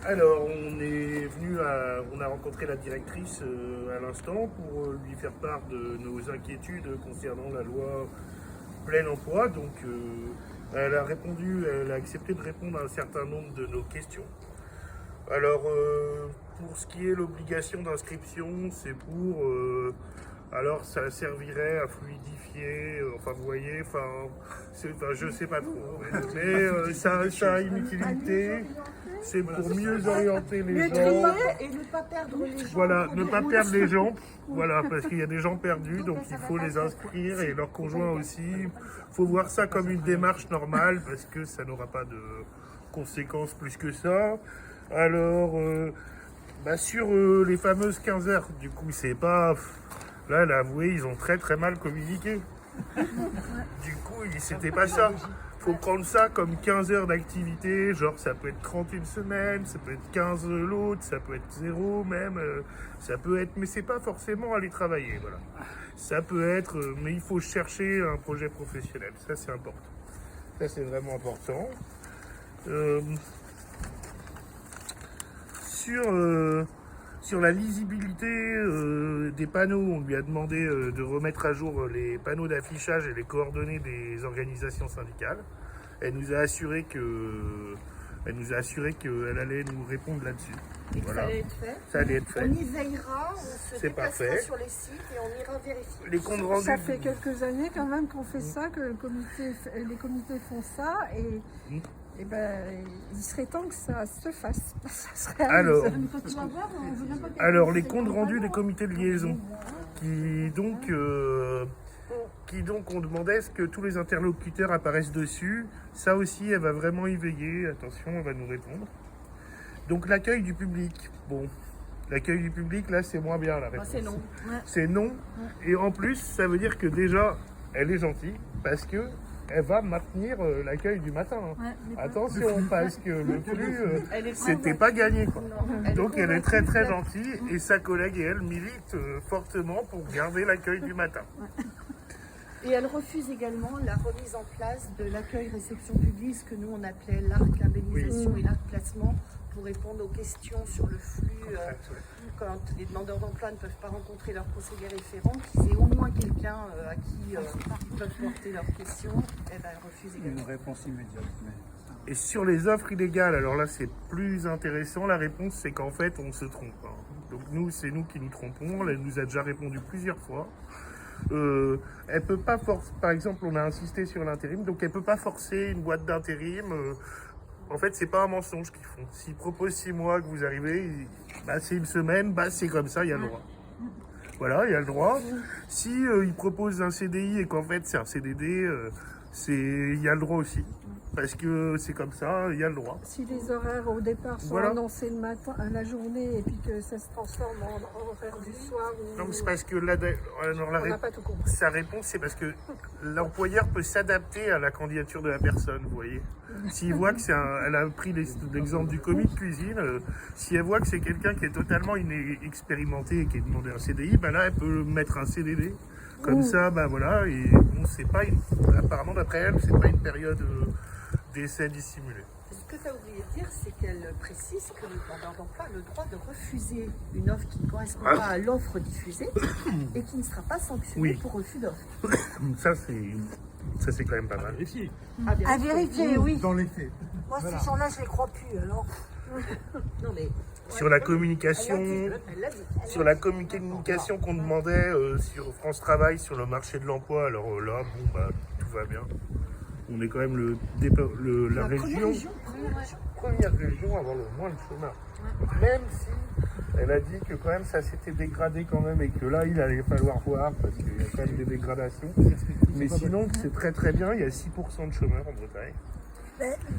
Alors, on a rencontré la directrice à l'instant pour lui faire part de nos inquiétudes concernant la loi plein emploi. Donc, elle a accepté de répondre à un certain nombre de nos questions. Alors, pour ce qui est l'obligation d'inscription, c'est pour. Alors, ça servirait à fluidifier, enfin, vous voyez, je sais pas trop. Mais ça a une utilité. C'est pour mieux orienter les gens. Et ne pas perdre les gens. Voilà, ne pas perdre les gens. Voilà, parce qu'il y a des gens perdus, donc il faut les inscrire et leurs conjoints aussi. Il faut voir ça comme une démarche normale parce que ça n'aura pas de conséquences plus que ça. Alors, sur les fameuses 15 heures, du coup, c'est pas. Là, elle a avoué, ils ont très très mal communiqué. Du coup, c'était pas ça. Faut prendre ça comme 15 heures d'activité, genre ça peut être 30 une semaine, ça peut être 15 l'autre, ça peut être 0 même, ça peut être, mais c'est pas forcément aller travailler, voilà. Ça peut être, mais il faut chercher un projet professionnel, ça c'est important. Ça c'est vraiment important. Sur la lisibilité des panneaux, on lui a demandé de remettre à jour les panneaux d'affichage et les coordonnées des organisations syndicales. Elle nous a assuré qu'elle allait nous répondre là-dessus. Voilà. Ça allait être fait. Ça allait être fait. On y veillera, on se déplacera sur les sites et on ira vérifier. Les comptes rendus. Ça fait quelques années quand même qu'on fait ça, que les comités font ça et il serait temps que ça se fasse. Ça serait alors les comptes rendus des comités de liaison qui donc on demandait ce que tous les interlocuteurs apparaissent dessus. Ça aussi, elle va vraiment y veiller. Attention, elle va nous répondre. Donc l'accueil du public. Bon, l'accueil du public, là, c'est moins bien la réponse. C'est non. Ouais. C'est non. Et en plus, ça veut dire que déjà, elle est gentille parce que elle va maintenir l'accueil du matin. Ouais, attention, parce que le flux, c'était pas gagné, quoi. Donc elle est très très gentille et sa collègue et elle militent fortement pour garder l'accueil du matin. Et elle refuse également la remise en place de l'accueil-réception publique, ce que nous on appelait l'arc indemnisation et l'arc placement, pour répondre aux questions sur le flux. Quand les demandeurs d'emploi ne peuvent pas rencontrer leur conseiller référent, qu'ils aient au moins quelqu'un à qui ils peuvent porter leurs questions, elle refuse également. Une réponse immédiate. Et sur les offres illégales, alors là c'est plus intéressant, la réponse c'est qu'en fait on se trompe. Donc nous, c'est nous qui nous trompons, elle nous a déjà répondu plusieurs fois. Elle peut pas forcer, par exemple on a insisté sur l'intérim, donc elle peut pas forcer une boîte d'intérim. En fait, c'est pas un mensonge qu'ils font. S'ils proposent 6 mois que vous arrivez, c'est une semaine, c'est comme ça, il y a le droit. Voilà, il y a le droit. Si ils proposent un CDI et qu'en fait c'est un CDD, il y a le droit aussi. Parce que c'est comme ça, il y a le droit. Si les horaires au départ sont annoncés le matin, la journée, et puis que ça se transforme en horaire du soir. Donc c'est parce que sa réponse, c'est parce que l'employeur peut s'adapter à la candidature de la personne, vous voyez. S'il voit que elle a pris l'exemple du commis de cuisine, si elle voit que c'est quelqu'un qui est totalement inexpérimenté et qui est demandé un CDI, là elle peut mettre un CDD. Comme ça, voilà, et bon, c'est pas apparemment d'après elle, c'est pas une période d'essai dissimulé. Ce que tu as oublié de dire, c'est qu'elle précise que le demandeur d'emploi a le droit de refuser une offre qui ne correspond pas à l'offre diffusée et qui ne sera pas sanctionnée pour refus d'offre. Ça, c'est quand même pas mal. À vérifier, oui. Dans les faits. Moi, ces gens-là, je les crois plus, alors. Non, mais... Sur la communication, qu'on demandait sur France Travail, sur le marché de l'emploi, alors là, tout va bien. On est quand même la première région à avoir le moins de chômeurs. Même si elle a dit que quand même ça s'était dégradé quand même et que là il allait falloir voir parce qu'il y a quand même des dégradations. Mais sinon c'est très très bien, il y a 6% de chômeurs en Bretagne.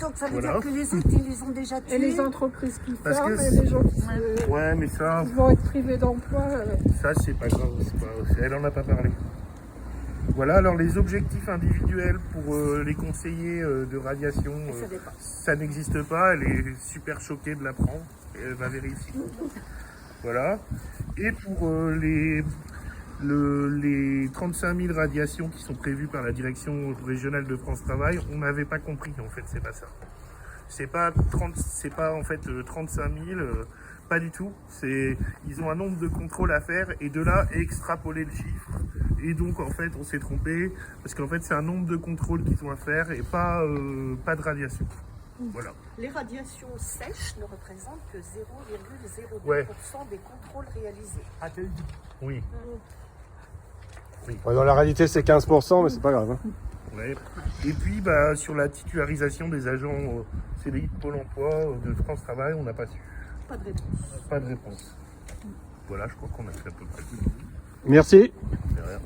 Donc ça veut dire que les autres ils les ont déjà tués. Et les entreprises qui ferment, et les gens qui vont être privés d'emploi. Ça c'est pas grave, elle en a pas parlé. Voilà, alors les objectifs individuels pour les conseillers de radiation, ça n'existe pas, elle est super choquée de l'apprendre, et elle va vérifier. Voilà, et pour les 35 000 radiations qui sont prévues par la direction régionale de France Travail, on n'avait pas compris, en fait, c'est pas ça. c'est pas en fait 35 000, pas du tout. Ils ont un nombre de contrôles à faire et de là extrapoler le chiffre. Et donc en fait on s'est trompé parce qu'en fait c'est un nombre de contrôles qu'ils ont à faire et pas de radiation. Voilà. Les radiations sèches ne représentent que 0,02% Ouais. des contrôles réalisés. Oui. Ouais, dans la réalité, c'est 15%, mais c'est pas grave. Hein. Ouais. Et puis sur la titularisation des agents CDI de Pôle emploi, de France Travail, on n'a pas su. Pas de réponse. Pas de réponse. Voilà, je crois qu'on a fait à peu près tout. Merci. De rien.